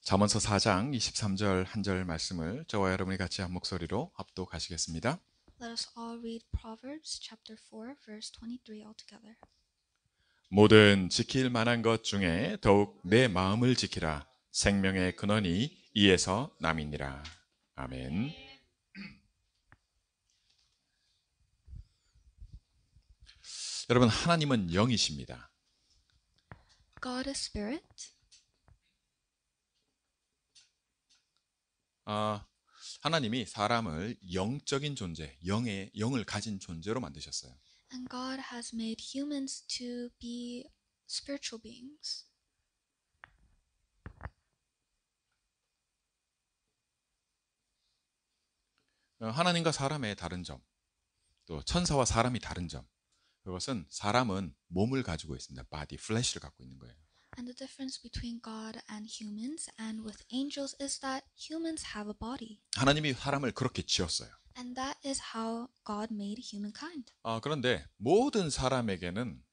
잠언서 4장 23절 한 절 말씀을 저와 여러분이 같이 한 목소리로 합독하시겠습니다. Let us all read Proverbs chapter 4, verse 23 all together. 모든 지킬 만한 것 중에 더욱 내 마음을 지키라. 생명의 근원이 이에서 남이니라. 아멘. 여러분, 하나님은 영이십니다. God is spirit. 하나님이 사람을 영적인 존재, 영을 가진 존재로 만드셨어요. And God has made humans to be spiritual beings. 하나님과 사람의 다른 점, 또 천사와 사람이 다른 점, 그것은 사람은 몸을 가지고 있습니다. body, flesh를 갖고 있는 거예요. And the difference between God and humans and with angels is that humans have a body. 하나님이 사람을 그렇게 지었어요. And that is how God made humankind. 그런데 모든 사람에게는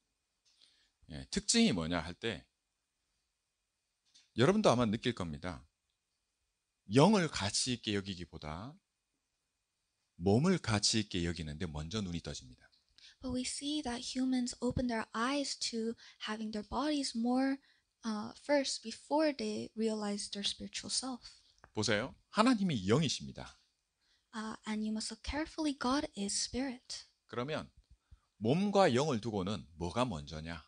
특징이 뭐냐 할 때 여러분도 아마 느낄 겁니다. 영을 가치 있게 여기기보다 몸을 가치 있게 여기는데 먼저 눈이 떠집니다. But we see that humans open their eyes to having their bodies more first before they realize their spiritual self. 보세요. 하나님이 영이십니다. And you must look carefully. God is spirit. 그러면 몸과 영을 두고는 뭐가 먼저냐?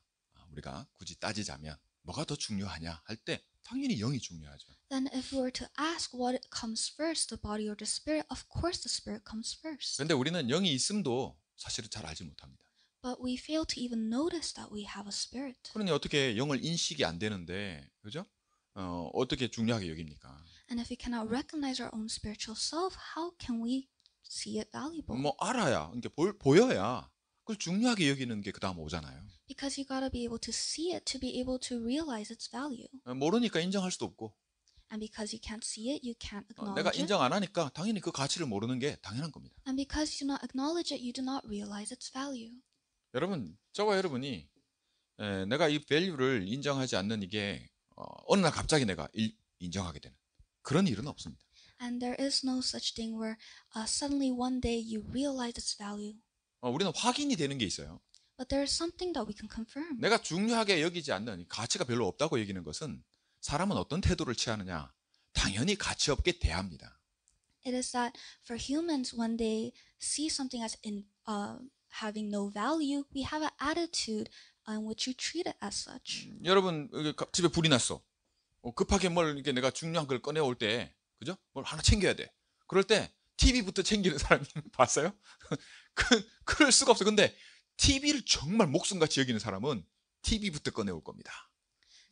우리가 굳이 따지자면 뭐가 더 중요하냐 할 때 당연히 영이 중요하죠. Then if we were to ask what comes first, the body or the spirit, of course the spirit comes first. 그런데 우리는 영이 있음도 사실은 잘 알지 못합니다. But we fail to even notice that we have a spirit. 그러니 어떻게 영을 인식이 안 되는데, 그죠? 어떻게 중요하게 여깁니까? And if we cannot recognize our own spiritual self, how can we see it valuable? 뭐 알아야, 그러니까 보여야 그걸 중요하게 여기는 게 그 다음 오잖아요. Because you gotta be able to see it to be able to realize its value. 모르니까 인정할 수도 없고, And because you can't see it, you can't 내가 acknowledge it. 인정 안 하니까 당연히 그 가치를 모르는 게 당연한 겁니다. And because you do not acknowledge it, you do not realize its value. 여러분, 저와 여러분이 내가 이 밸류를 인정하지 않는 이게 어느 날 갑자기 내가 인정하게 되는 그런 일은 없습니다. And there is no such thing where suddenly one day you realize its value. 우리는 확인이 되는 게 있어요. But there is something that we can confirm. 내가 중요하게 여기지 않는 가치가 별로 없다고 여기는 것은 사람은 어떤 태도를 취하느냐? 당연히 가치 없게 대합니다. It is that for humans, when they see something as having no value, we have an attitude in which you treat it as such. 여러분 집에 불이 났어. 급하게 뭘 이렇게 내가 중요한 걸 꺼내올 때, 그죠? 뭘 하나 챙겨야 돼. 그럴 때 TV부터 챙기는 사람 봤어요? 그럴 수가 없어. 근데 TV를 정말 목숨같이 여기는 사람은 TV부터 꺼내올 겁니다.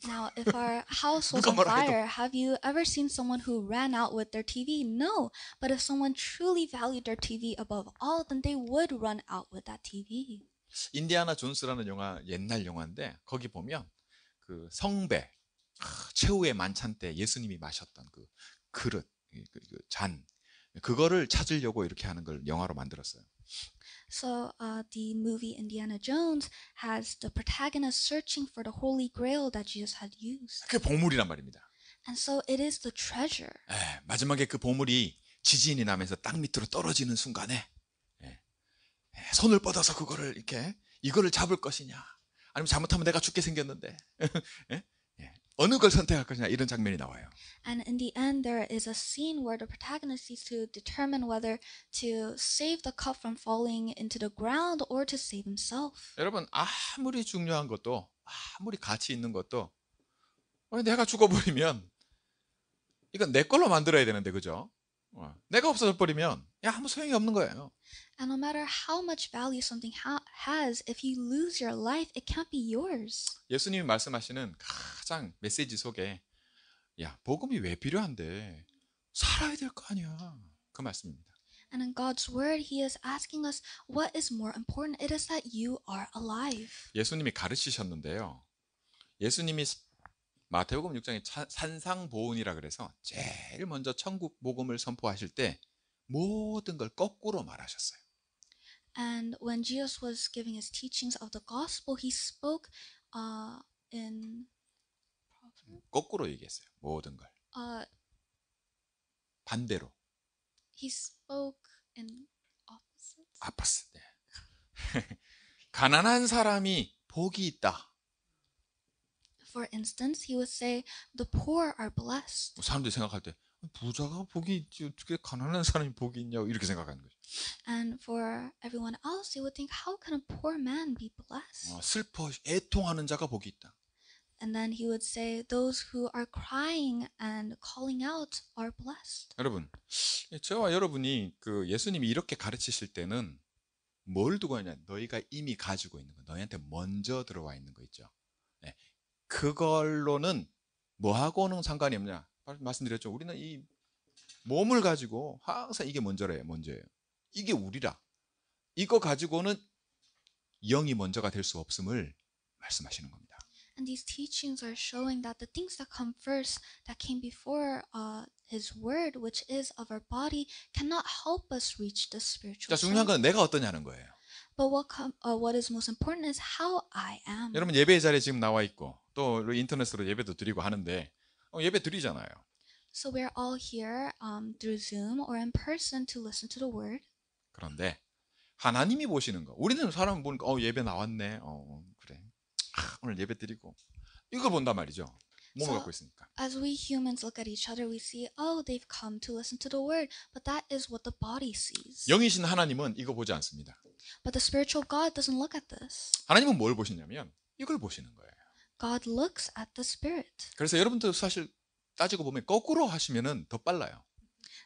Now, if our house was on fire, have you ever seen someone who ran out with their TV? No. But if someone truly valued their TV above all, then they would run out with that TV. 인디아나 존스라는 영화, 옛날 영화인데 거기 보면 그 성배, 최후의 만찬 때 예수님이 마셨던 그 그릇, 그 잔, 그거를 찾으려고 이렇게 하는 걸 영화로 만들었어요. So the movie Indiana Jones has the protagonist searching for the Holy Grail that Jesus had used. 그게 보물이란 말입니다. And so it is the treasure. 마지막에 그 보물이 지진이 나면서 땅 밑으로 떨어지는 순간에 손을 뻗어서 그거를 이거를 잡을 것이냐, 아니면 잘못하면 내가 죽게 생겼는데 어느 걸 선택할 것이냐, 이런 장면이 나와요. And in the end, there is a scene where the protagonist needs to determine whether to save the cup from falling into the ground or to save himself. 여러분, 아무리 중요한 것도, 아무리 가치 있는 것도 내가 죽어버리면 이건 내 걸로 만들어야 되는데, 그죠? 내가 없어져 버리면 아무 소용이 없는 거예요. And no matter how much value something has, if you lose your life, it can't be yours. 예수님이 말씀하시는 가장 메시지 속에 복음이 왜 필요한데 살아야 될 거 아니야, 그 말씀입니다. And in God's word, He is asking us, what is more important? It is that you are alive. 예수님이 가르치셨는데요. 예수님이 마태복음 6장에 산상보훈이라 그래서 제일 먼저 천국 복음을 선포하실 때 모든 걸 거꾸로 말하셨어요. And when Jesus was giving his teachings of the gospel, he spoke in 거꾸로 얘기했어요. 모든 걸. Uh, 반대로. he spoke in opposites. 아팠을 때. 가난한 사람이 복이 있다. For instance, he would say, "The poor are blessed." 사람들이 생각할 때 부자가 복이 있지 어떻게 가난한 사람이 복이 있냐고 이렇게 생각하는 거죠. And for everyone else, they would think, "How can a poor man be blessed?" 슬퍼 애통하는 자가 복이 있다. And then he would say, "Those who are crying and calling out are blessed." 여러분, 저와 여러분이 그 예수님이 이렇게 가르치실 때는 뭘 두고 하냐? 너희가 이미 가지고 있는 거, 너희한테 먼저 들어와 있는 거 있죠. 네. 그걸로는 뭐하고는 상관이 없냐? 말씀드렸죠. 우리는 이 몸을 가지고 항상 이게 먼저예요. 이게 우리라. 이거 가지고는 영이 먼저가 될 수 없음을 말씀하시는 겁니다. And these teachings are showing that the things that come first, that came before His Word, which is of our body, cannot help us reach the spiritual 자, 중요한 self. 건 내가 어떠냐는 거예요. But what is most important is how I am. 여러분 예배의 자리에 지금 나와 있고 또 인터넷으로 예배도 드리고 하는데 예배 드리잖아요. So we're all here through Zoom or in person to listen to the Word. 그런데 하나님이 보시는 거. 우리는 사람 보니까 예배 나왔네. 그래. 오늘 예배 드리고 이거 본단 말이죠. 몸을 So- 갖고 있으니까. As we humans look at each other, we see, oh, they've come to listen to the Word, but that is what the body sees. 영이신 하나님은 이거 보지 않습니다. But the spiritual God doesn't look at this. 하나님은 뭘 보시냐면 이걸 보시는 거예요. God looks at the Spirit. 그래서 여러분도 사실 따지고 보면 거꾸로 하시면은 더 빨라요.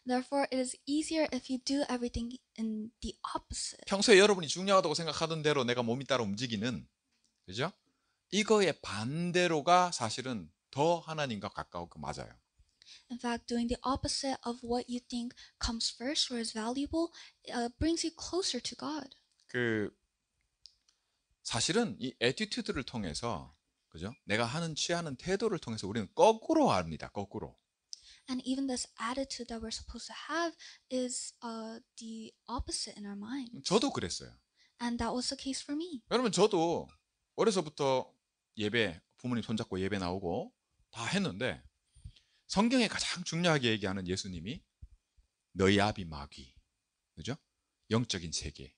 Therefore, it is easier if you do everything in the opposite. 평소에 여러분이 중요하다고 생각하던 대로 내가 몸이 따라 움직이는, 그죠? 이거의 반대로가 사실은 더 하나님과 가까우고 맞아요. In fact, doing the opposite of what you think comes first or is valuable brings you closer to God. 사실은 이 애티튜드를 통해서, 그죠? 내가 취하는 태도를 통해서 우리는 거꾸로 합니다. 거꾸로. And even this attitude that we're supposed to have is the opposite in our mind. 저도 그랬어요. And that was the case for me. 여러분 저도 어려서부터 예배, 부모님 손잡고 예배 나오고 다 했는데 성경에 가장 중요하게 얘기하는 예수님이 너희 아비 마귀, 그죠? 영적인 세계.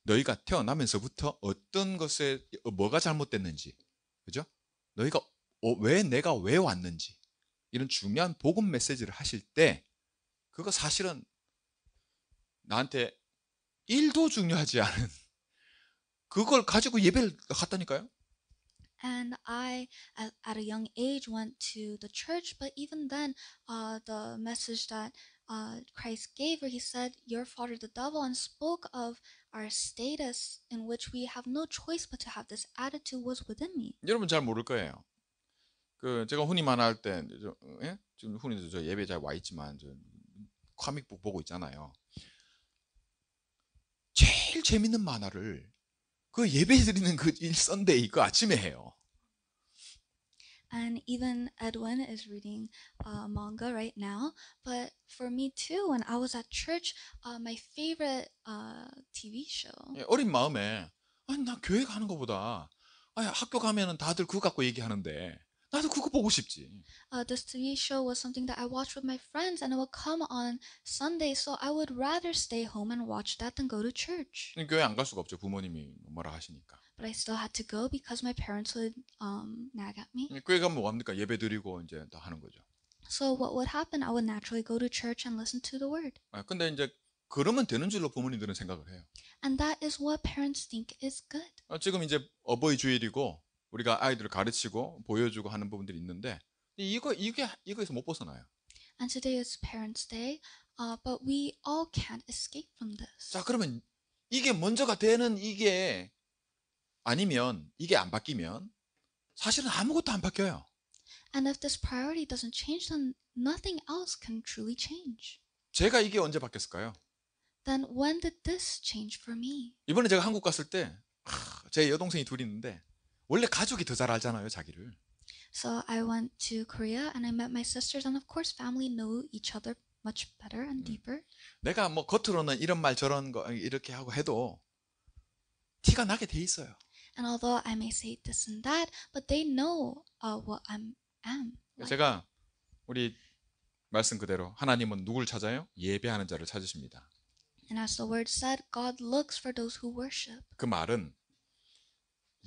너희가 태어나면서부터 어떤 것에 뭐가 잘못됐는지, 그죠? 너희가 내가 왜 왔는지 이런 중요한 복음 메시지를 하실 때 그거 사실은 나한테 1도 중요하지 않은 그걸 가지고 예배를 갔다니까요. And I, at a young age, went to the church, but even then, the message that Christ gave, where he said, "Your father, the devil," and spoke of our status in which we have no choice but to have this attitude, was within me. 여러분 잘 모를 거예요. 제가 훈이 만날 때, 지금 훈이도 저 예배 잘 와 있지만 저 코믹북 보고 있잖아요. 제일 재밌는 만화를 그 예배 드리는 그 썬데이 그 아침에 해요. And even Edwin is reading manga right now. But for me too, when I was at church, my favorite TV show. 어린 마음에 나 교회 가는 것보다 학교 가면은 다들 그거 갖고 얘기하는데 나도 그거 보고 싶지. This TV show was something that I watched with my friends, and it would come on Sunday, so I would rather stay home and watch that than go to church. 교회 안 갈 수가 없죠. 부모님이 뭐라 하시니까. But I still had to go because my parents would nag at me. 교회 가면 뭐 합니까? 예배 드리고 이제 다 하는 거죠. So what would happen? I would naturally go to church and listen to the word. 근데 이제 그러면 되는 줄로 부모님들은 생각을 해요. And that is what parents think is good. 지금 이제 어버이 주일이고 우리가 아이들을 가르치고 보여주고 하는 부분들이 있는데 이거에서 못 벗어나요. And today is Parents' Day, but we all can't escape from this. 자, 그러면 이게 먼저가 되는 이게 아니면 이게 안 바뀌면 사실은 아무것도 안 바뀌어요. And if this priority doesn't change, then nothing else can truly change. 제가 이게 언제 바뀌었을까요? Then when did this change for me? 이번에 제가 한국 갔을 때 제 여동생이 둘이 있는데 원래 가족이 더 잘 알잖아요, 자기를. So I went to Korea and I met my sisters, and of course family know each other much better and deeper. 내가 뭐 겉으로는 이런 말 저런 거 이렇게 하고 해도 티가 나게 돼 있어요. And although I may say this and that, but they know what I am. Like. 제가 우리 말씀 그대로 하나님은 누굴 찾아요? 예배하는 자를 찾으십니다. And as the word said, God looks for those who worship. 그 말은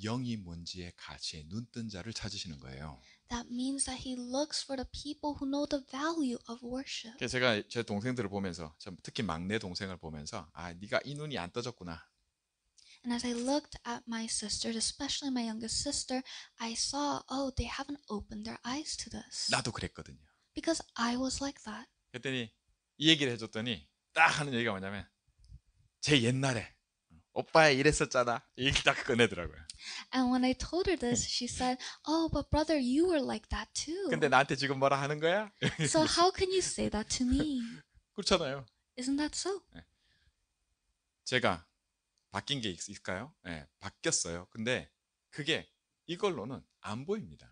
영이 뭔지에 가치에 눈뜬 자를 찾으시는 거예요. That means that he looks for the people who know the value of worship. 그래서 제가 제 동생들을 보면서, 특히 막내 동생을 보면서, 아, 네가 이 눈이 안 떠졌구나. And as I looked at my sisters, especially my youngest sister, I saw, oh, they haven't opened their eyes to this. 나도 그랬거든요. Because I was like that. 그랬더니 이 얘기를 해줬더니 딱 하는 얘기가 뭐냐면, 제 옛날에 오빠야 이랬었잖아. 이 얘기 딱 꺼내더라고요. And when I told her this, she said, oh, but brother, you were like that too. 근데 나한테 지금 뭐라 하는 거야? So how can you say that to me? 그렇잖아요. Isn't that so? 제가 바뀐 게 있을까요? 네, 바뀌었어요. 근데 그게 이걸로는 안 보입니다.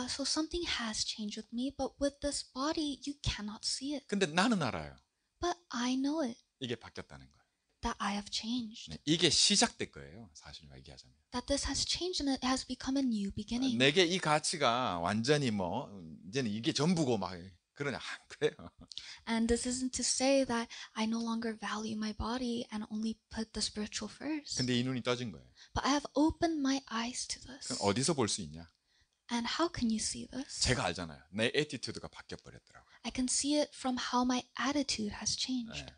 So something has changed with me, but with this body, you cannot see it. 근데 나는 알아요. But I know it, 이게 바뀌었다는 거예요. that I have changed. 네, 이게 시작될 거예요. 사실 얘기하자면. That this has changed and it has become a new beginning. 내게 이 가치가 완전히 뭐 이제는 이게 전부고 막 그러냐. 안 그래요. And this isn't to say that I no longer value my body and only put the spiritual first. 근데 이 눈이 떠진 거예요. But I have opened my eyes to this. 그럼 어디서 볼 수 있냐? And how can you see this? 제가 알잖아요. 내 애티튜드가 바뀌어 버렸더라고요. I can see it from how my attitude has changed. 네.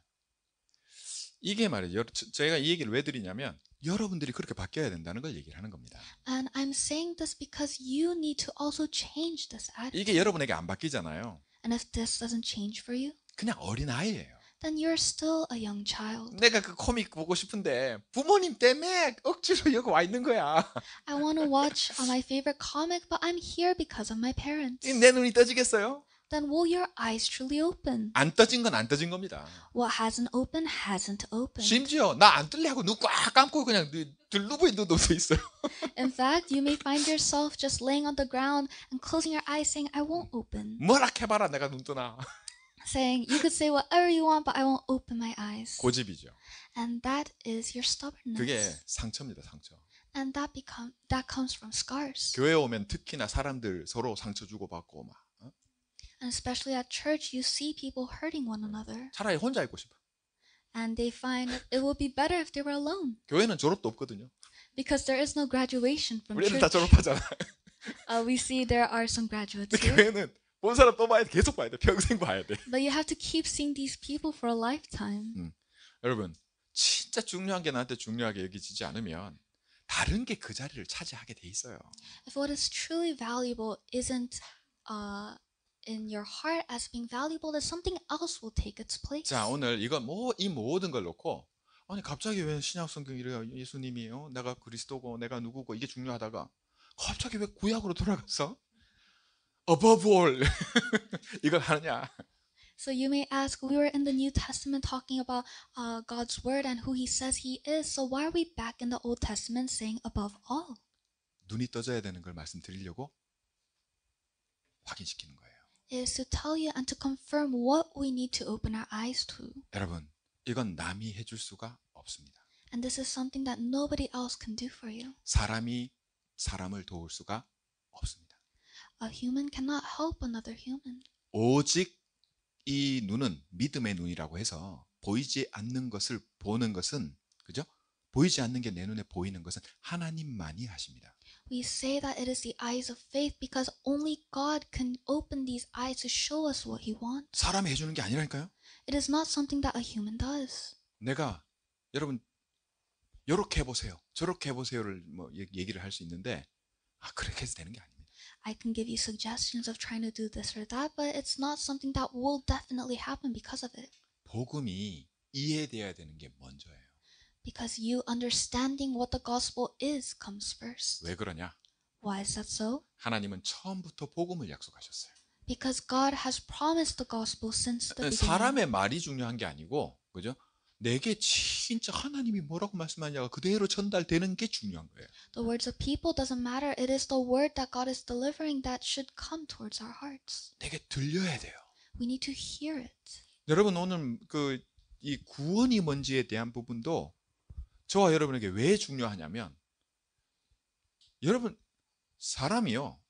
이게 말이죠. 제가 이 얘기를 왜 드리냐면 여러분들이 그렇게 바뀌어야 된다는 걸 얘기를 하는 겁니다. And I'm saying this because you need to also change this attitude. 이게 여러분에게 안 바뀌잖아요. And if this doesn't change for you, 그냥 어린아이예요. then you're still a young child. 내가 그 코믹 보고 싶은데 부모님 때문에 억지로 여기 와 있는 거야. I want to watch my favorite comic, but I'm here because of my parents. 내 눈이 떠지겠어요? Then will your eyes truly open? 안 떠진 건 안 떠진 겁니다. What hasn't opened hasn't opened. 심지어 나 안 뜰래 하고 눈 꽉 감고 그냥 들누워 있는 놈도 있어요. In fact, you may find yourself just laying on the ground and closing your eyes saying, I won't open. 뭐라 해봐라 내가 눈 뜨나. Saying, you could say whatever you want, but I won't open my eyes. 고집이죠. And that is your stubbornness. 그게 상처입니다. 상처. And that comes from scars. 교회 오면 특히나 사람들 서로 상처 주고받고 막 And especially at church, you see people hurting one another. 차라리 혼자 있고 싶어. And they find it would be better if they were alone. 교회는 졸업도 없거든요. Because there is no graduation from 우리는 다 church. 졸업하잖아. We see there are some graduates 근데 here. 교회는 본 사람 또 봐야 돼. 계속 봐야 돼. 평생 봐야 돼. But you have to keep seeing these people for a lifetime. 여러분 진짜 중요한 게 나한테 중요하게 여기지지 않으면 다른 게 그 자리를 차지하게 돼 있어요. If what is truly valuable isn't in your heart as being valuable, then something else will take its place. 자 오늘 이 모든 걸 놓고 아니 갑자기 왜 신약 성경 이래요? 예수님이요? 내가 그리스도고 내가 누구고 이게 중요하다가 갑자기 왜 구약으로 돌아가서 above all 이걸 하느냐? So you may ask, we were in the New Testament talking about God's word and who he says he is. So why are we back in the Old Testament saying above all? 눈이 떠져야 되는 걸 말씀드리려고 확인시키는 거예요. It is to tell you and to confirm what we need to open our eyes to. 여러분 이건 남이 해줄 수가 없습니다. And this is something that nobody else can do for you. 사람이 사람을 도울 수가 없습니다. A human cannot help another human. 오직 이 눈은 믿음의 눈이라고 해서 보이지 않는 것을 보는 것은 그죠? 보이지 않는 게 내 눈에 보이는 것은 하나님만이 하십니다. We say that it is the eyes of faith because only God can open these eyes to show us what he wants. 사람이 해주는 게 아니라니까요. It is not something that a human does. 내가 여러분 요렇게 해보세요, 저렇게 해보세요를 뭐 얘기를 할 수 있는데 그렇게 해서 되는 게 아닙니다. I can give you suggestions of trying to do this or that, but it's not something that will definitely happen because of it. 복음이 이해돼야 되는 게 먼저예요. Because you understanding what the gospel is comes first. 왜 그러냐? Why is that so? 하나님은 처음부터 복음을 약속하셨어요. Because God has promised the gospel since the beginning. 사람의 말이 중요한 게 아니고 그죠? 내게 진짜 하나님이 뭐라고 말씀하냐가 그대로 전달되는 게 중요한 거예요. The words of people doesn't matter. It is the word that God is delivering that should come towards our hearts. 내게 들려야 돼요. We need to hear it. 여러분 오늘 이 구원이 뭔지에 대한 부분도 저와 여러분에게 왜 중요하냐면 여러분 사람이요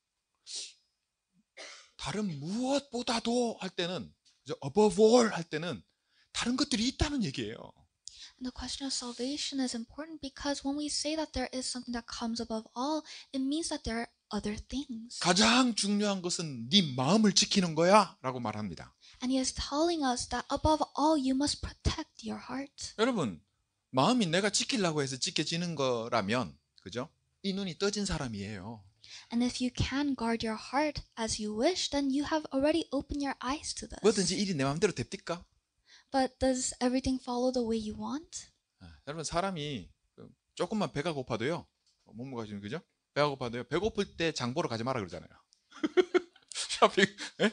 다른 무엇보다도 할 때는 above all 할 때는 다른 것들이 있다는 얘기예요. And the question of salvation is important because when we say that there is something that comes above all, it means that there are other things. 가장 중요한 것은 네 마음을 지키는 거야 라고 말합니다. And he is telling us that above all, you must protect your heart. 여러분, 마음이 내가 지키려고 해서 지켜지는 거라면, 그죠? 이 눈이 떠진 사람이에요. And if you can guard your heart as you wish, then you have already opened your eyes to this. 뭐든지 일이 내 마음대로 됩니까? But does everything follow the way you want? 여러분, 사람이 조금만 배가 고파도요, 몸무게가 지금, 그죠? 배가 고파도요, 배고플 때 장 보러 가지 마라 그러잖아요. 쇼핑, 예?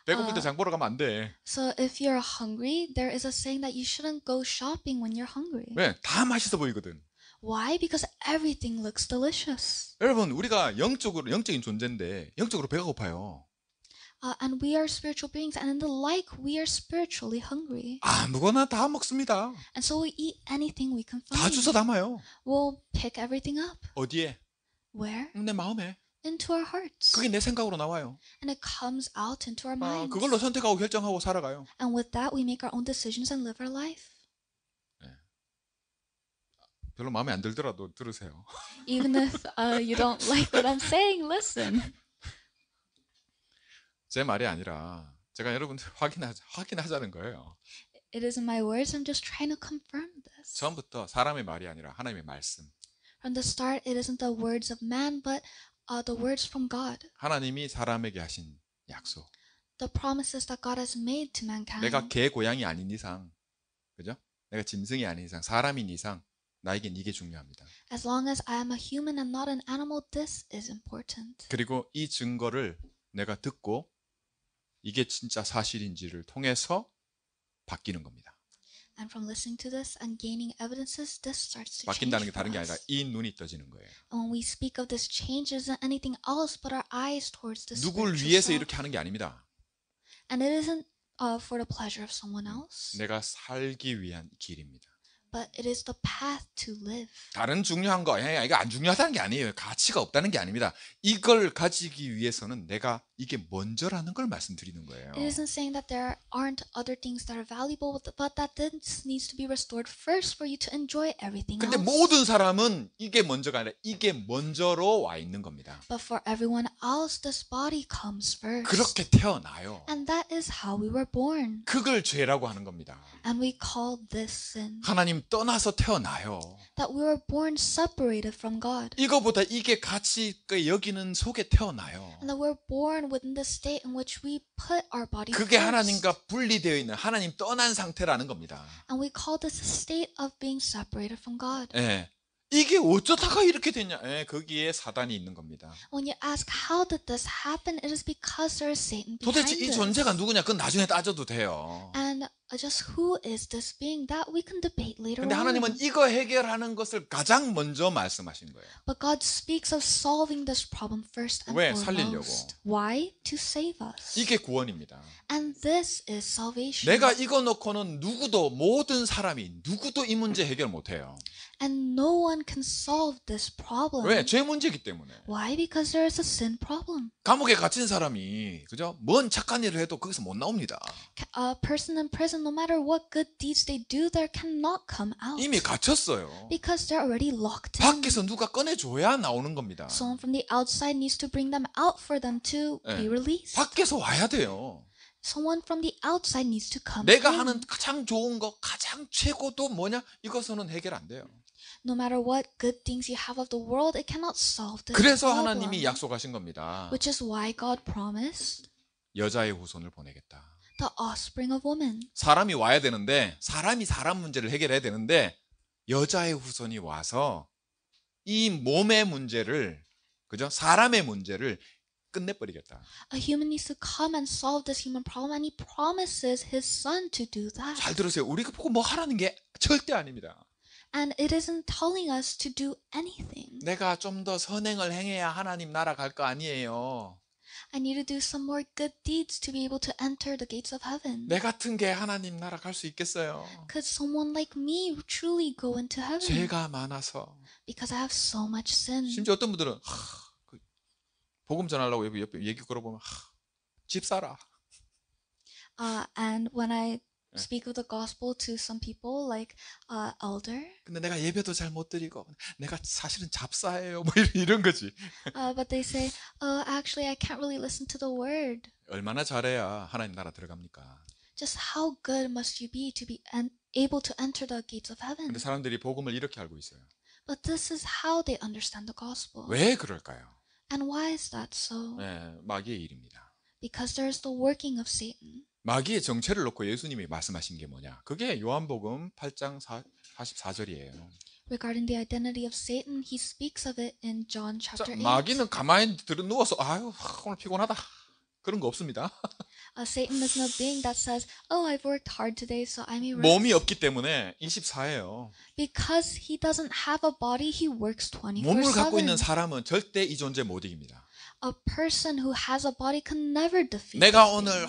배고플 때 장 보러 가면 안 돼. So if you're hungry, there is a saying that you shouldn't go shopping when you're hungry. 왜? 다 맛있어 보이거든. Why? Because everything looks delicious. 여러분, 우리가 영적인 존재인데 영적으로 배가 고파요. And we are spiritual beings, and in the like, we are spiritually hungry. 아무거나 다 먹습니다. And so we eat anything we can 다 find. 주워 담아요. We'll pick everything up. 어디에? Where? 내 마음에. Into our hearts. 그게 내 생각으로 나와요. And it comes out into our minds. 그걸로 선택하고 결정하고 살아가요. And with that, we make our own decisions and live our life. 별로 마음에 안 들더라도 들으세요. Even if you don't like what I'm saying, listen. 제 말이 아니라 제가 여러분들 확인하자는 거예요. It isn't my words. I'm just trying to confirm this. 처음부터 사람의 말이 아니라 하나님의 말씀. From the start, it isn't the words of man, but the words from God. 하나님이 사람에게 하신 약속. The promises that God has made to mankind. 내가 개 고양이 아닌 이상, 그죠? 내가 짐승이 아닌 이상, 사람인 이상, 나에겐 이게 중요합니다. As long as I am a human and not an animal, this is important. 그리고 이 증거를 내가 듣고 이게 진짜 사실인지를 통해서 바뀌는 겁니다. And from listening to this and gaining evidences, this starts to change 바뀐다는 게 for 다른 게 아니라 us. 이 눈이 떠지는 거예요. And when we speak of this change, it isn't anything else but our eyes towards the 누굴 spiritual 위해서 self. 이렇게 하는 게 아닙니다. And it isn't for the pleasure of someone else, 내가 살기 위한 길입니다. but it is the path to live. 다른 중요한 거, 이거 안 중요하다는 게 아니에요. 가치가 없다는 게 아닙니다. 이걸 가지기 위해서는 내가 이게 먼저라는 걸 말씀드리는 거예요. It isn't saying that there aren't other things that are valuable, but that this needs to be restored first for you to enjoy everything 근데 else. 모든 사람은 이게 먼저가 아니라 이게 먼저로 와 있는 겁니다. But for everyone else, this body comes first. 그렇게 태어나요. And that is how we were born. 그걸 죄라고 하는 겁니다. And we call this sin. 하나님 떠나서 태어나요. That we were born separated from God. 이거보다 이게 가치 있게 여기는 속에 태어나요. And that we're born within the state in which we put our body 그게 first. 하나님과 분리되어 있는 하나님 떠난 상태라는 겁니다. And we call this a state of being separated from God. 예. 이게 어쩌다가 이렇게 됐냐? 예, 거기에 사단이 있는 겁니다. When you ask how did this happen, it is because there is Satan 도대체 behind 이 this. 존재가 누구냐? 그건 나중에 따져도 돼요. And just who is this being that we can debate later 근데 on. 하나님은 이거 해결하는 것을 가장 먼저 말씀하신 거예요. But God speaks of solving this problem first and 왜? 살리려고. foremost. Why? To save us. 이게 구원입니다. And this is salvation. 내가 이거 놓고는 모든 사람이 누구도 이 문제 해결 못 해요. And no one can solve this problem. 왜? 죄 문제이기 때문에. Why? Because there is a sin problem. 감옥에 갇힌 사람이 그죠? 뭔 착한 일을 해도 거기서 못 나옵니다. A person in prison, no matter what good deeds they do, there cannot come out. 이미 갇혔어요. Because they're already locked in. 밖에서 누가 꺼내줘야 나오는 겁니다. Someone from the outside needs to bring them out for them to be released. 밖에서 와야 돼요. Someone from the outside needs to come 내가 in. 하는 가장 좋은 거, 가장 최고도 뭐냐? 이것은 해결 안 돼요. No matter what good things you have of the world, it cannot solve this 그래서 problem. 하나님이 약속하신 겁니다. Which is why God promised 여자의 후손을 보내겠다. the offspring of woman. 사람이 와야 되는데, 사람이 사람 문제를 해결해야 되는데, 여자의 후손이 와서 이 몸의 문제를, 그죠? 사람의 문제를 끝내버리겠다. A human needs to come and solve this human problem, and he promises his son to do that. 잘 들으세요. 우리가 보고 뭐 하라는 게 절대 아닙니다. And it isn't telling us to do anything. 내가 좀 더 선행을 행해야 하나님 나라 갈 거 아니에요. I need to do some more good deeds to be able to enter the gates of heaven. 내 같은 게 하나님 나라 갈 수 있겠어요? Could someone like me truly go into heaven? 죄가 많아서. Because I have so much sin. 심지어 어떤 분들은 복음 전하려고 옆에 얘기 걸어보면 집 사라. And when I speak of the gospel to some people, like elder, 근데 내가 예배도 잘 못 드리고 내가 사실은 잡사예요. 뭐 이런 거지. but they say, oh, actually, I can't really listen to the word. 얼마나 잘해야 하나님 나라 들어갑니까? Just how good must you be to be able to enter the gates of heaven? 근데 사람들이 복음을 이렇게 알고 있어요. But this is how they understand the gospel. 왜 그럴까요? And why is that so? 네, 마귀의 일입니다. Because there's the working of Satan. 마귀의 정체를 놓고 예수님이 말씀하신 게 뭐냐? 그게 요한복음 8장 44절이에요. Regarding the identity of Satan, he speaks of it in John chapter 8. 마귀는 가만히 들어 누워서 아유 오늘 피곤하다 그런 거 없습니다. Satan is no being that says, oh, I've worked hard today, so I may rest. 몸이 없기 때문에 24예요. Because he doesn't have a body, he works 몸을 갖고 있는 24/7. 사람은 절대 이 존재 못 이깁니다. A person who has a body can never defeat 내가 Satan. 오늘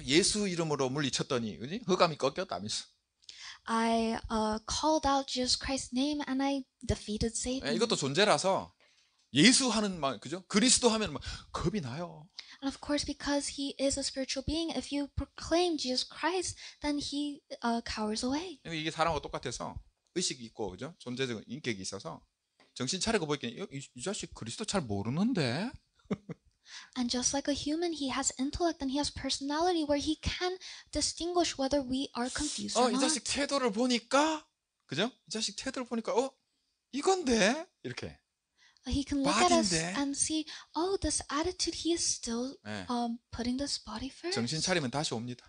예수 이름으로 물리쳤더니 그지? 흑암이 꺾였다면서. I called out Jesus Christ's name and I defeated 네, Satan. 이것도 존재라서 예수 하는 말 그죠? 그리스도 하면 막 겁이 나요. And of course, because he is a spiritual being, if you proclaim Jesus Christ, then he cowers away. 이게 사람하고 똑같아서 의식이 있고 그죠? 존재적 인격이 있어서 정신 차리고 보니까 이 자식 그리스도 잘 모르는데. And just like a human, he has intellect and he has personality where he can distinguish whether we are confused or 이 not. 자식 태도를 보니까 그죠? 이 자식 태도를 보니까 이건데 이렇게. He can look at us 바디인데. and see, oh, this attitude, he is still 네. putting this body first. 정신 차리면 다시 옵니다.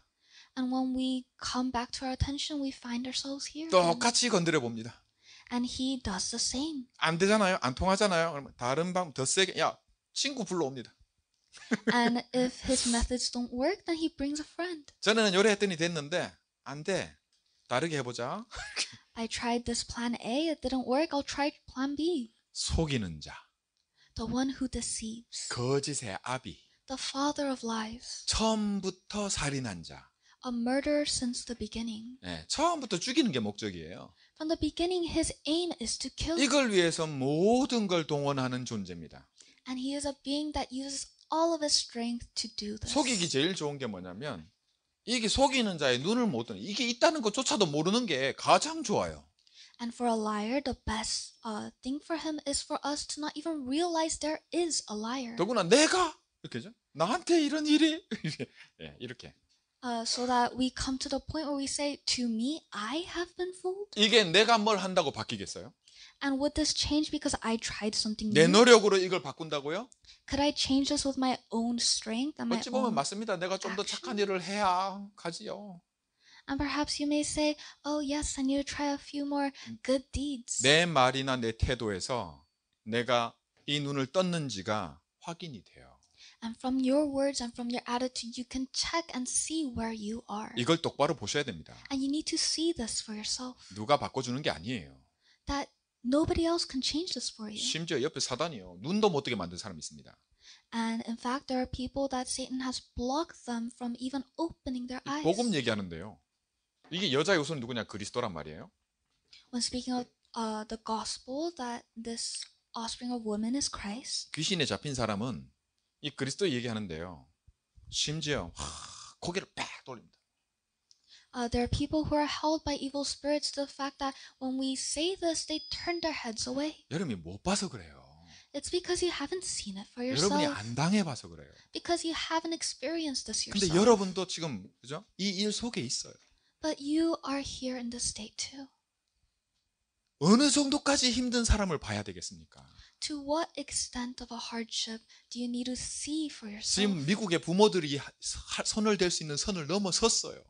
And when we come back to our attention, we find ourselves here. again. 똑같이 건드려 봅니다. And he does the same. 안 되잖아요. 안 통하잖아요. 그러면 다른 방 더 세게 친구 불러옵니다. And if his methods don't work, then he brings a friend. 전에는 요래 했더니 됐는데 안 돼. 다르게 해보자. I tried this plan A, it didn't work, I'll try plan B. 속이는 자, The one who deceives, 거짓의 아비, the father of lies, 처음부터 살인한 자. a murderer since the beginning. 네, 처음부터 죽이는 게 목적이에요. From the beginning, his aim is to kill. 이걸 위해서 모든 걸 동원하는 존재입니다. And he is a being that uses all of his strength to do this. 속이기 제일 좋은 게 뭐냐면 이게 속이는 자의 눈을 못 뜨는 이게 있다는 것조차도 모르는 게 가장 좋아요. And for a liar, the best thing for him is for us to not even realize there is a liar. 더구나 내가 이렇게죠. 나한테 이런 일이 이렇게. So that we come to the point where we say, to me, I have been fooled. 이게 내가 뭘 한다고 바뀌겠어요? And would this change because I tried something 내 new? 노력으로 이걸 바꾼다고요? Could I change this with my own strength and my 어찌 보면 own? 맞습니다. 내가 좀 더 착한 일을 해야 가지요. And perhaps you may say, oh yes, I need to try a few more good deeds. 내 말이나 내 태도에서 내가 이 눈을 떴는지가 확인이 돼요. And from your words and from your attitude, you can check and see where you are. 이걸 똑바로 보셔야 됩니다. And you need to see this for yourself. 누가 바꿔주는 게 아니에요. That nobody else can change this for you. 심지어 옆에 사단이요. 눈도 못 뜨게 만든 사람이 있습니다. And in fact, there are people that Satan has blocked them from even opening their eyes. 복음 얘기하는데요. 이게 여자의 우선 누구냐? 그리스도란 말이에요. When speaking of the gospel, that this offspring of woman is Christ. 귀신에 잡힌 사람은 이 그리스도 얘기하는데요. 심지어 고개를 빽 돌립니다. There are people who are held by evil spirits to the fact that when we say this, they turn their heads away. 여러분이 못 봐서 그래요. It's because you haven't seen it for 여러분이 yourself. 안 당해봐서 그래요. Because you haven't experienced this 근데 yourself. 여러분도 지금 그죠? 이 일 속에 있어요. But you are here in this state too. 어느 정도까지 힘든 사람을 봐야 되겠습니까? To what extent of a hardship do you need to see for yourself? 지금 미국의 부모들이 손을 댈 수 있는 선을 넘어섰어요.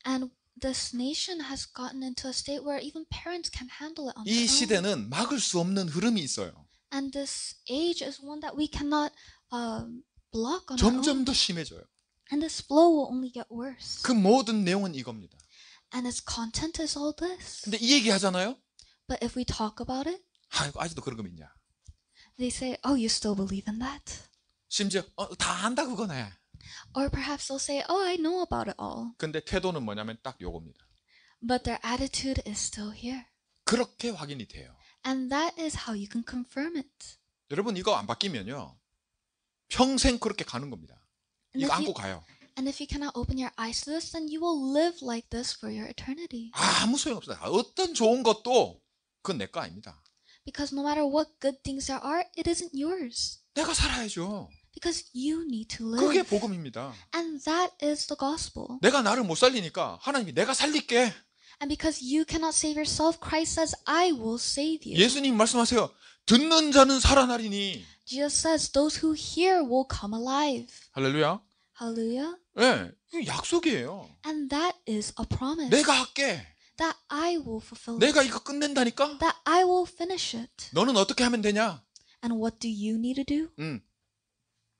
And this nation has gotten into a state where even parents can handle it on 이 their own. 시대는 막을 수 없는 흐름이 있어요. And this age is one that we cannot block on our 점점 own. 더 심해져요. And this flow will only get worse. 그 모든 내용은 이겁니다. And its content is all this. 근데 이 얘기 하잖아요. But if we talk about it, 아이고 아직도 그런 거 믿냐? they say, oh, you still believe in that? 심지어 다 안다 그거네. Or perhaps they'll say, oh, I know about it all. 근데 태도는 뭐냐면 딱 요겁니다. But their attitude is still here. 그렇게 확인이 돼요. And that is how you can confirm it. 여러분 이거 안 바뀌면요. 평생 그렇게 가는 겁니다. And 이거 if you 안고 가요. and if you cannot open your eyes to this, then you will live like this for your eternity. 아무 소용없어요. 어떤 좋은 것도 그건 내 거 아닙니다. Because no matter what good things there are, it isn't yours. 내가 살아야죠. Because you need to 그게 live. 복음입니다. And that is the gospel. 내가 나를 못 살리니까 하나님이 내가 살릴게. And because you cannot save yourself, Christ says, I will save you. 예수님 말씀하세요. 듣는 자는 살아나리니. Jesus says, those who hear will come alive. 할렐루야. Hallelujah. 예, 이거 약속이에요. And that is a promise. 내가 할게. That I will fulfill it. 내가 이거 끝낸다니까. That I will finish it. 너는 어떻게 하면 되냐? And what do you need to do?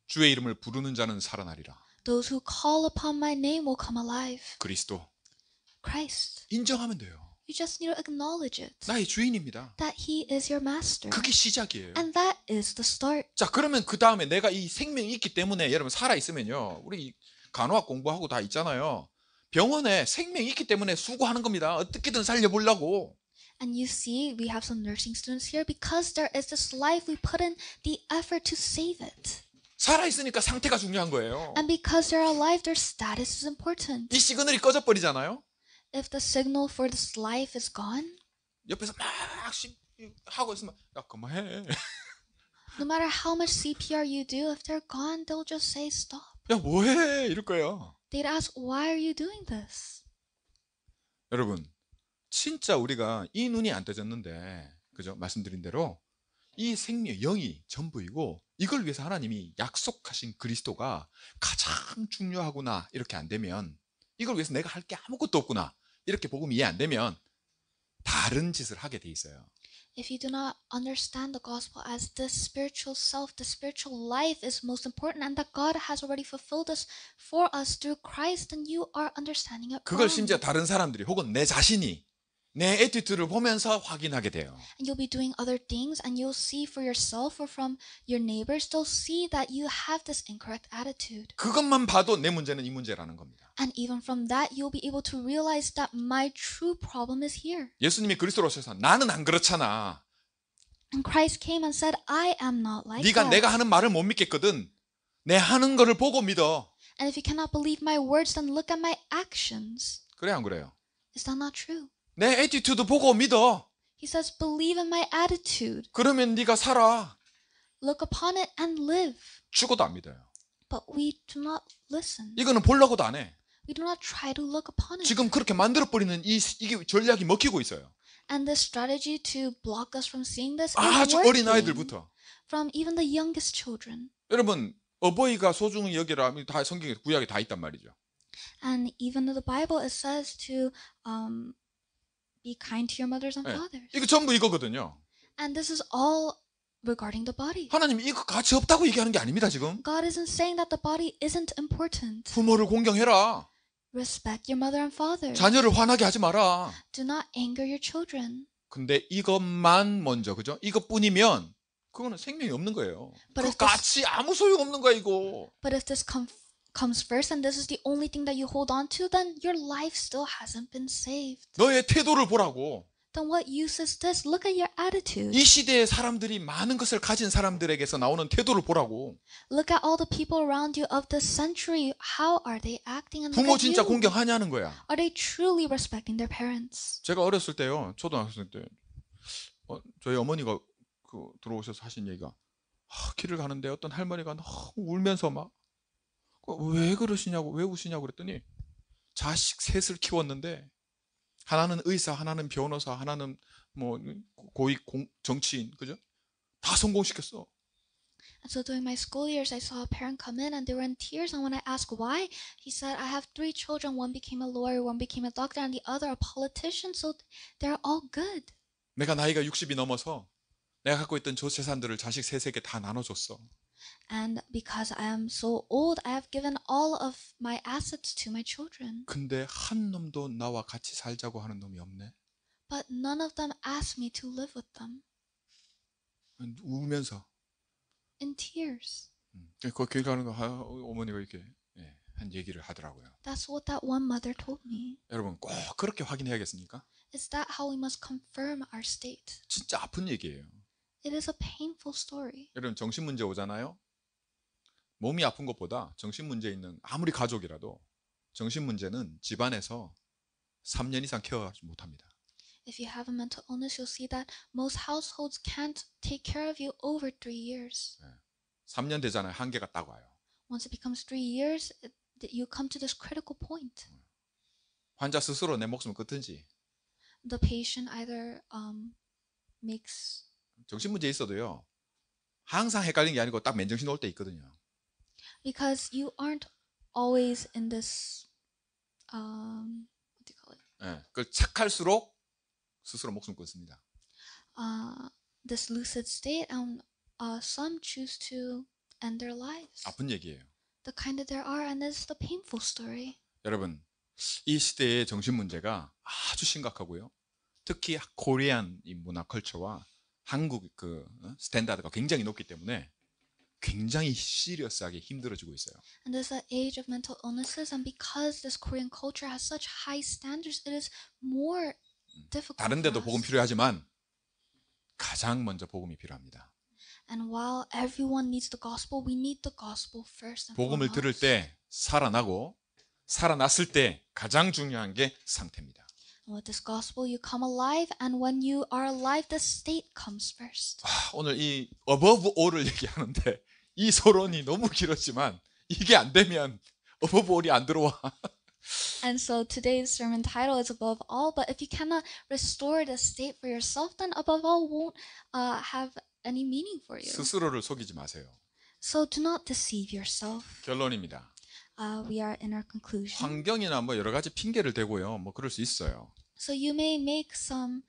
주의 이름을 부르는 자는 살아나리라. Those who call upon my name will come alive. 그리스도. Christ. 인정하면 돼요. You just need to acknowledge it. 나의 주인입니다. That he is your master. 그게 시작이에요. And that is the start. 자, 그러면 그 다음에 내가 이 생명이 있기 때문에 여러분 살아있으면요. 우리 간호학 공부하고 다 있잖아요. 병원에 생명이 있기 때문에 수고하는 겁니다. 어떻게든 살려보려고. And you see, we have some nursing students here because there is this life we put in the effort to save it. 살아있으니까 상태가 중요한 거예요. And because they're alive, their status is important. 이 시그널이 꺼져버리잖아요. If the signal for this life is gone, 옆에서 막 하고 있으면 야 그만해. no matter how much CPR you do, if they're gone, they'll just say stop. 야 뭐해 이럴 거예요. They'd ask, why are you doing this? 여러분 진짜 우리가 이 눈이 안 떠졌는데 그죠? 말씀드린 대로 이 생명 영이 전부이고 이걸 위해서 하나님이 약속하신 그리스도가 가장 중요하구나 이렇게 안 되면 이걸 위해서 내가 할 게 아무것도 없구나 이렇게 복음 이해 안 되면 다른 짓을 하게 돼 있어요. If you do not understand the gospel as the spiritual self, the spiritual life is most important and that God has already fulfilled this for us through Christ, then you are understanding it 그걸 wrong. 심지어 다른 사람들이 혹은 내 자신이 내 에티튜드를 보면서 확인하게 돼요. And you'll be doing other things and you'll see for yourself or from your neighbors, they'll see that you have this incorrect attitude. 그것만 봐도 내 문제는 이 문제라는 겁니다. And even from that, you'll be able to realize that my true problem is here. 예수님이 그리스도로 오셔서 나는 안 그렇잖아. And Christ came and said, I am not like 네가 that. 내가 하는 말을 못 믿겠거든. 내 하는 거를 보고 믿어. And if you cannot believe my words, then look at my actions. 그래 안 그래요? Is that not true? 내 에티튜드 보고 믿어. He says, believe in my attitude. 그러면 네가 살아. Look upon it and live. 죽어도 안 믿어요. But we do not listen. 이거는 보려고도 안 해. We do not try to look upon it. 지금 그렇게 만들어버리는 이게 전략이 먹히고 있어요. And the strategy to block us from seeing this is 아주 working 어린 아이들부터. from even the youngest children. 여러분 어버이가 소중히 여기라 다 성경에 구약에 다 있단 말이죠. And even in the Bible, it says to be kind to your mothers and 네. fathers. 이거 전부 이거거든요. And this is all regarding the body. 하나님 이거 가치 없다고 얘기하는 게 아닙니다 지금. God isn't saying that the body isn't important. 부모를 공경해라. Respect your mother and father. 자녀를 화나게 하지 마라. Do not anger your children. 근데 이것만 먼저 그죠? 이것뿐이면 그거는 생명이 없는 거예요. But 그 if this- 가치 아무 소용 없는 거야 이거. But if this comes first and this is the only thing that you hold on to, then your life still hasn't been saved. 너의 태도를 보라고. Then what use is this? Look at your attitude. 이 시대의 사람들이 많은 것을 가진 사람들에게서 나오는 태도를 보라고. Look at all the people around you of this century. How are they acting? And 부모 look at 진짜 you. 공경하냐는 거야. Are they truly respecting their parents? 제가 어렸을 때요, 초등학생 때 저희 어머니가 들어오셔서 하신 얘기가 길을 가는데 어떤 할머니가 너무 울면서 막 왜 그러시냐고 왜 우시냐고 그랬더니 자식 셋을 키웠는데 하나는 의사, 하나는 변호사, 하나는 뭐 고위 정치인, 그죠? 다 성공시켰어. And so during my school years, I saw a parent come in and they were in tears. And when I asked why, he said, I have 3 children. One became a lawyer, one became a doctor, and the other a politician. So they're all good. 내가 나이가 60이 넘어서 내가 갖고 있던 저 재산들을 자식 셋에게 다 나눠줬어. And because I am so old, I have given all of my assets to my children. 근데 한 놈도 나와 같이 살자고 하는 놈이 없네. But none of them asked me to live with them. 울면서. In tears. 거기 가는 거 어머니가 이렇게 한 얘기를 하더라고요. That's what that one mother told me. 여러분 꼭 그렇게 확인해야겠습니까? Is that how we must confirm our state? 진짜 아픈 얘기예요. It is a painful story. 여러분 정신 문제 오잖아요. 몸이 아픈 것보다 정신 문제 있는 아무리 가족이라도 정신 문제는 집안에서 3년 이상 케어하지 못합니다. If you have a mental illness, you'll see that most households can't take care of you over 3 years. 3년 되잖아요. 한계가 딱 와요. Once it becomes 3 years, you come to this critical point. 환자 스스로 내 목숨을 끊든지 The patient either makes 정신 문제 있어도요. 항상 헷갈리는 게 아니고 딱 맨정신 올 때 있거든요. because you aren't always in this what do you call it? 그걸 착할수록 스스로 목숨 끊습니다. This lucid state, and some choose to end their lives. 아픈 얘기예요. The kind that there are, and this is the painful story. 여러분, 이 시대의 정신 문제가 아주 심각하고요. 특히 코리안 이 문화 컬처와 한국 그 스탠다드가 굉장히 높기 때문에 굉장히 시리어스하게 힘들어지고 있어요. And this is the age of mental illnesses, and because this Korean culture has such high standards, it is more difficult. 다른 for 데도 us. 복음 필요하지만 가장 먼저 복음이 필요합니다. And while everyone needs the gospel, we need the gospel first and 복음을 foremost. 들을 때 살아나고 살아났을 때 가장 중요한 게 상태입니다. And with this gospel, you come alive, and when you are alive, the state comes first. 오늘 이 above all을 얘기하는데 이 서론이 너무 길었지만 이게 안 되면 above all이 안 들어와. And so today's sermon title is above all, but if you cannot restore the state for yourself, then above all won't have any meaning for you. 스스로를 속이지 마세요. So do not deceive yourself. 결론입니다. We are in our conclusion. 환경이나 뭐 여러 가지 핑계를 대고요. 뭐 그럴 수 있어요. So you may make some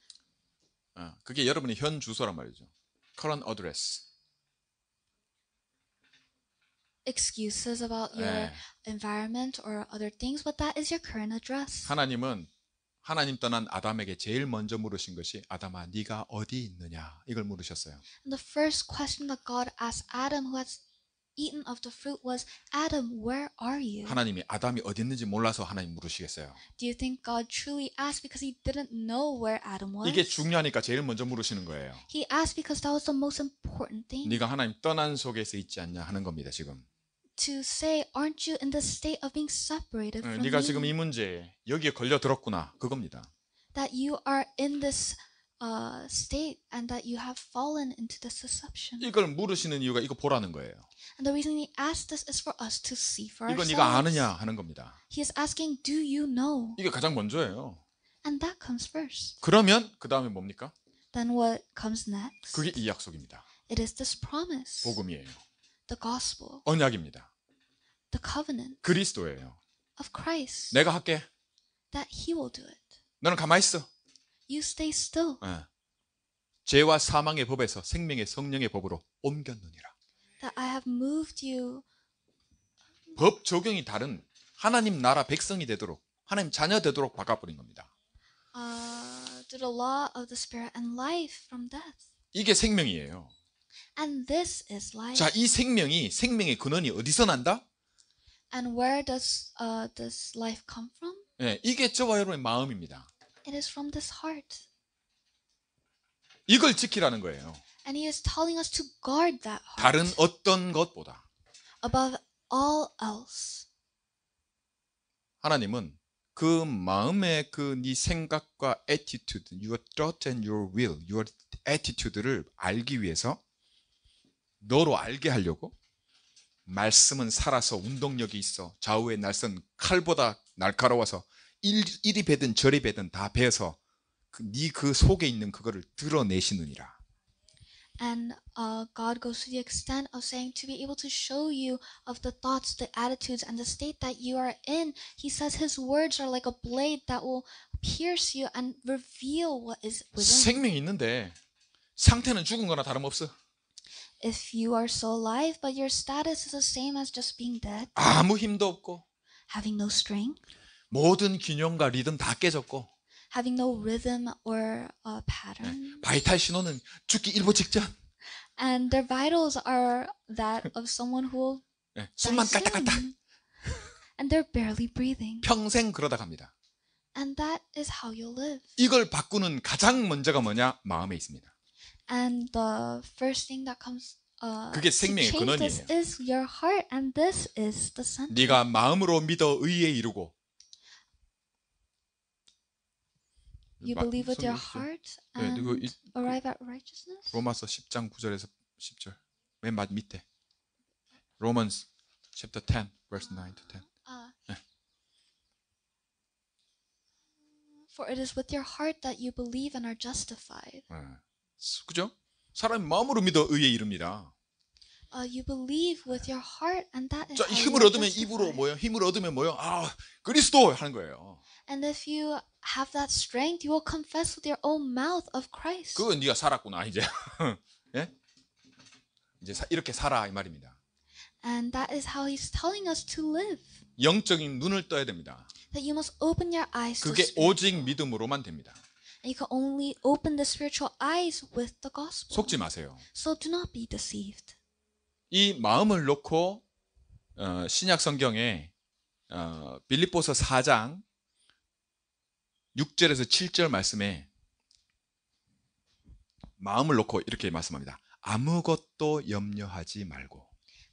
그게 여러분의 현 주소란 말이죠. current address. excuses about your environment or other things, but that is your current address. 하나님은 하나님 떠난 아담에게 제일 먼저 물으신 것이 아담아 네가 어디 있느냐 이걸 물으셨어요. And the first question that God asked Adam, who has eaten of the fruit, was, Adam, where are you? 하나님이 아담이 어디 있는지 몰라서 하나님 물으시겠어요. Do you think God truly asked because he didn't know where Adam was? 이게 중요하니까 제일 먼저 물으시는 거예요. He asked because that was the most important thing. 네가 하나님 떠난 속에서 있지 않냐 하는 겁니다. 지금. To say, aren't you in the state of being separated from 네가 me? 지금 이 문제에 여기에 걸려 들었구나 그겁니다. That you are in this state and that you have fallen into this deception. 이걸 물으시는 이유가 이거 보라는 거예요. And the reason he asked this is for us to see for 이거 ourselves. 네가 아느냐 하는 겁니다. He is asking, do you know? 이게 가장 먼저예요. And that comes first. 그러면 그 다음에 뭡니까? Then what comes next? 그게 이 약속입니다. It is this promise. 복음이에요. The gospel. 언약입니다. The covenant 그리스도예요. of Christ. 내가 할게. That he will do it. 너는 가만히 있어. You stay still. 죄와 사망의 법에서 생명의 성령의 법으로 옮겼느니라. That I have moved you. 법 적용이 다른 하나님 나라 백성이 되도록 하나님 자녀 되도록 바꿔버린 겁니다. To the law of the spirit and life from death. 이게 생명이에요. And this is life. 자, 이 생명의 근원이 어디서 난다? And where does this life come from? 이게 저와 여러분의 마음입니다. It is from this heart. 이걸 지키라는 거예요. And he is telling us to guard that heart 다른 어떤 것보다. above all else. 하나님은 그 마음의 그 네 생각과 attitude, your thought and your will, your attitude를 알기 위해서 너로 알게 하려고 말씀은 살아서 운동력이 있어 좌우의 날선 칼보다 날카로워서 이리 베든 저리 베든 다 베어서 네 그 속에 있는 그거를 드러내시느니라. And God goes to the extent of saying to be able to show you of the thoughts, the attitudes, and the state that you are in. He says his words are like a blade that will pierce you and reveal what is within. 생명이 있는데 상태는 죽은 거나 다름없어. If you are so alive, but your status is the same as just being dead, 아무 힘도 없고 having no strength, 모든 균형과 리듬 다 깨졌고 having no rhythm or pattern, 바이탈 신호는 죽기 일보 직전. and their vitals are that of someone who will die 숨만 깔딱깔딱. soon, and they're barely breathing, 평생 그러다 갑니다. and that is how you'll live. 이걸 바꾸는 가장 먼저가 뭐냐? 마음에 있습니다. And the first thing that comes 그게 to 생명의 change this 근원이에요. is your heart, and this is the center. 네가 마음으로 믿어 의에 이르고. You 마- believe with 손 your 놓으십시오. heart 네, and 그리고 arrive at righteousness. 로마서 10장 9절에서 10절 맨 밑에 Romans chapter 10 verse 9 to 10. For it is with your heart that you believe and are justified. 그죠? 사람이 마음으로 믿어 의에 이릅니다. You believe with your heart, and that is 자, how you 힘을 are 얻으면 입으로 justified. 뭐요? 힘을 얻으면 뭐요? 아, 그리스도 하는 거예요. And if you have that strength, you will confess with your own mouth of Christ. 그건 네가 살았구나 이제. 예? 이제 이렇게 살아 이 말입니다. And that is how he's telling us to live. 영적인 눈을 떠야 됩니다. That you must open your eyes to 그게 spiritual. 오직 믿음으로만 됩니다. And you can only open the spiritual eyes with the gospel. 속지 마세요. So do not be deceived. 이 마음을 놓고 신약 성경에 빌립보서 4장 6절에서 7절 말씀에 마음을 놓고 이렇게 말씀합니다. 아무것도 염려하지 말고.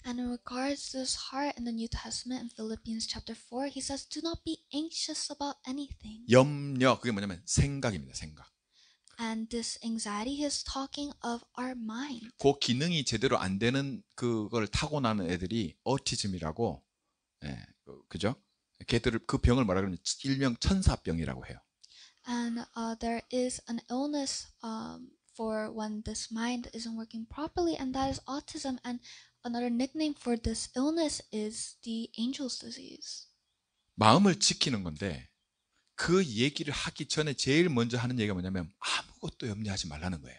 And in regards to his heart in the New Testament in Philippians chapter 4, he says, do not be anxious about anything. 염려, 그게 뭐냐면 생각입니다. 생각. And this anxiety, he is talking of our mind. 그 기능이 제대로 안 되는 그걸 타고나는 애들이 오티즘이라고, 그죠? 걔들을 그 병을 뭐라 그러면 일명 천사병이라고 해요. And there is an illness for when this mind isn't working properly, and that is autism. And another nickname for this illness is the angel's disease. 마음을 지키는 건데 그 얘기를 하기 전에 제일 먼저 하는 얘기가 뭐냐면 아무것도 염려하지 말라는 거예요.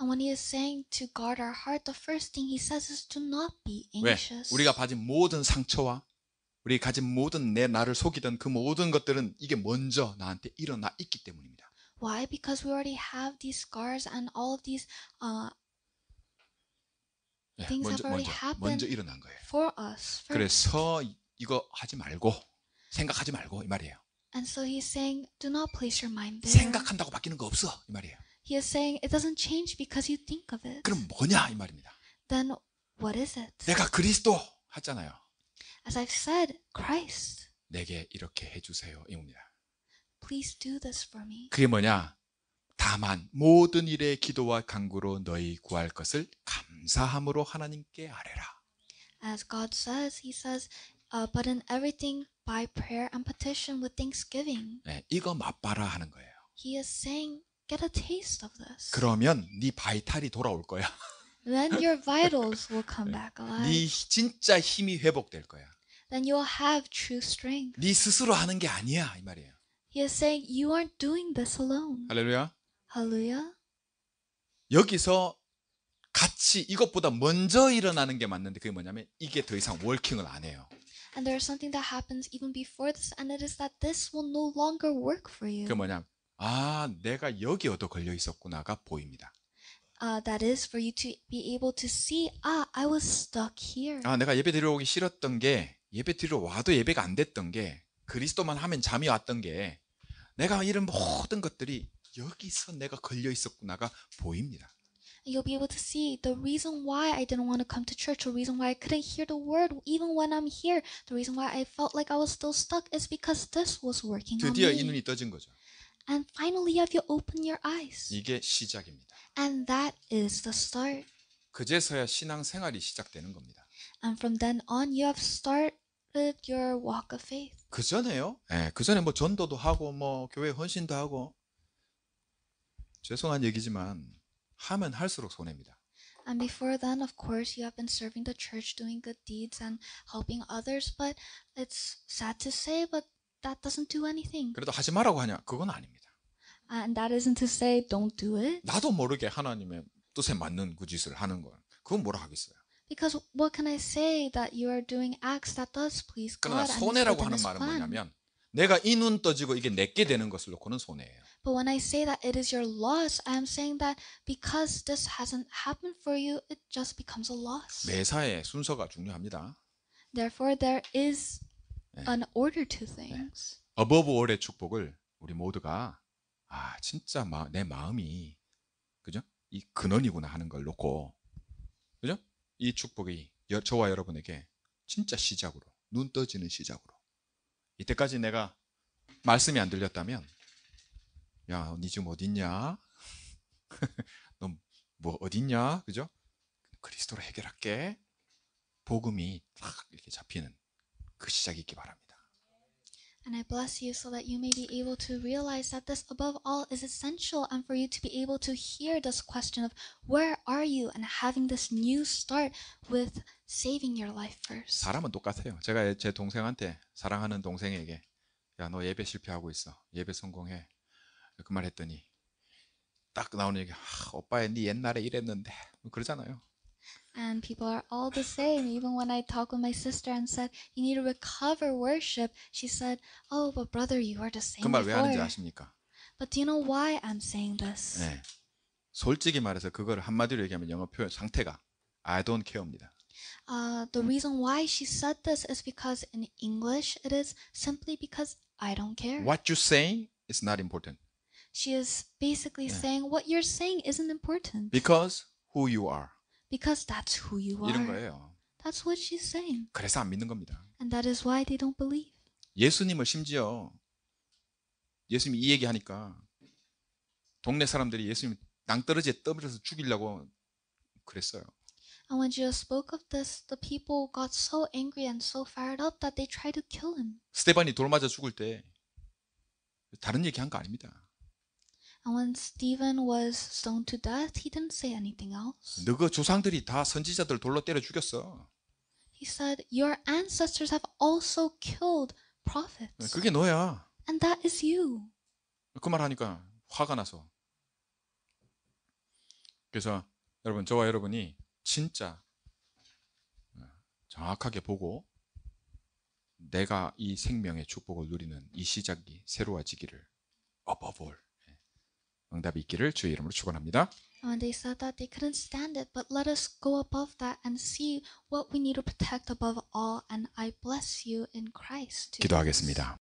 And when he is saying to guard our heart, the first thing he says is do not be 왜? anxious. 우리가 가진 모든 상처와 우리가 가진 모든 내 나를 속이던 그 모든 것들은 이게 먼저 나한테 일어나 있기 때문입니다. Why? Because we already have these scars and all of these things have already 먼저 happened 일어난 거예요. for us. First. 그래서 이거 하지 말고 생각하지 말고 이 말이에요. And so he's saying, do not place your mind there. 생각한다고 바뀌는 거 없어 이 말이에요. He is saying it doesn't change because you think of it. 그럼 뭐냐 이 말입니다. Then what is it? 내가 그리스도 하잖아요. As I've said, Christ, 내게 이렇게 해주세요 이겁니다. please do this for me. 그게 뭐냐? 다만 모든 일에 기도와 간구로 너희 구할 것을 감사함으로 하나님께 아뢰라. As God says, he says, but in everything by prayer and petition with thanksgiving. 이거 맛봐라 하는 거예요. He is saying, get a taste of this. 그러면 네 바이탈이 돌아올 거야. Then your vitals will come back alive. 네 진짜 힘이 회복될 거야. Then you'll have true strength. 네 스스로 하는 게 아니야 이 말이에요. He is saying, you aren't doing this alone. 할렐루야. Hallelujah. 여기서 같이 이것보다 먼저 일어나는 게 맞는데 그게 뭐냐면 이게 더 이상 워킹을 안 해요. And there is something that happens even before this, and it is that this will no longer work for you. 그게 뭐냐면 내가 여기 얻어 걸려 있었구나가 보입니다. That is for you to be able to see, I was stuck here. 내가 예배 드리러 오기 싫었던 게 예배 드리러 와도 예배가 안 됐던 게 그리스도만 하면 잠이 왔던 게 내가 이런 모든 것들이 여기서 내가 걸려 있었구나가 보입니다. And you'll be able to see the reason why I didn't want to come to church, the reason why I couldn't hear the word even when I'm here, the reason why I felt like I was still stuck is because this was working on 드디어 이 me. 눈이 떠진 거죠. And finally, have you opened your eyes? 이게 시작입니다. And that is the start. 그제서야 신앙 생활이 시작되는 겁니다. And from then on, you have started your walk of faith. 그 전에요? 그 전에 뭐 전도도 하고 뭐 교회 헌신도 하고 죄송한 얘기지만 하면 할수록 손해입니다. And before then, of course, you have been serving the church, doing good deeds and helping others, but it's sad to say, but that doesn't do anything. 그래도 하지 말라고 하냐? 그건 아닙니다. And that isn't to say don't do it. 나도 모르게 하나님의 뜻에 맞는 그 짓을 하는 거. 그건 뭐라 하겠어요? Because what can I say that you are doing acts that does please 그러나 God and is 손해라고 within 하는 His 말은 plan? 뭐냐면 내가 이 눈 떠지고 이게 내게 되는 것을 놓고는 손해예요. But when I say that it is your loss, I am saying that because this hasn't happened for you, it just becomes a loss. 매사에 순서가 중요합니다. Therefore, there is an order to things. 어버브 올의 축복을 우리 모두가 진짜 내 마음이 그죠? 이 근원이구나 하는 걸 놓고 그죠? 이 축복이 저와 여러분에게 진짜 시작으로, 눈 떠지는 시작으로, 이때까지 내가 말씀이 안 들렸다면, 야, 니 지금 어딨냐? 너 뭐 어딨냐? 그죠? 그리스도로 해결할게. 복음이 딱 이렇게 잡히는 그 시작이 있기 바랍니다. And I bless you so that you may be able to realize that this, above all, is essential, and for you to be able to hear this question of where are you, and having this new start with saving your life first. 사람은 똑같아요. 제가 제 동생한테, 사랑하는 동생에게, 야, 너 예배 실패하고 있어. 예배 성공해. 그 말 했더니 딱 나오는 얘기, 오빠야, 네 옛날에 이랬는데, 그러잖아요. And people are all the same. Even when I talked with my sister and said, you need to recover worship, she said, oh, but brother, you are the 그 same 말 왜 하는지 before. 아십니까? But do you know why I'm saying this? 네. 솔직히 말해서 그거를 한마디로 얘기하면 영어 표현 상태가 I don't care입니다. The reason why she said this is because in English it is simply because I don't care. What you saying is not important. She is basically saying what you're saying isn't important Because who you are. because that's who you 이런 are. 거예요. That's what she's saying. 그래서 안 믿는 겁니다. And that is why they don't believe. 예수님을 심지어 예수님이 이 얘기하니까 동네 사람들이 예수님 낭떠러지에 떠밀어서 죽이려고 그랬어요. And when Jesus spoke of this, the people got so angry and so fired up that they tried to kill him. 스테반이 돌 맞아 죽을 때 다른 얘기한 거 아닙니다. And when Stephen was stoned to death, he didn't say anything else. 너그 조상들이 다 선지자들 돌로 때려 죽였어. He said, your ancestors have also killed prophets. 그게 너야. And that is you. 그 말 하니까 화가 나서. 그래서 여러분, 저와 여러분이 진짜 정확하게 보고 내가 이 생명의 축복을 누리는 이 시작이 새로워지기를 above all 응답이 있기를 주의 이름으로 축원합니다. And when they said that, they couldn't stand it, but let us go above that and see what we need to protect above all. And I bless you in Christ. to do this. 기도하겠습니다.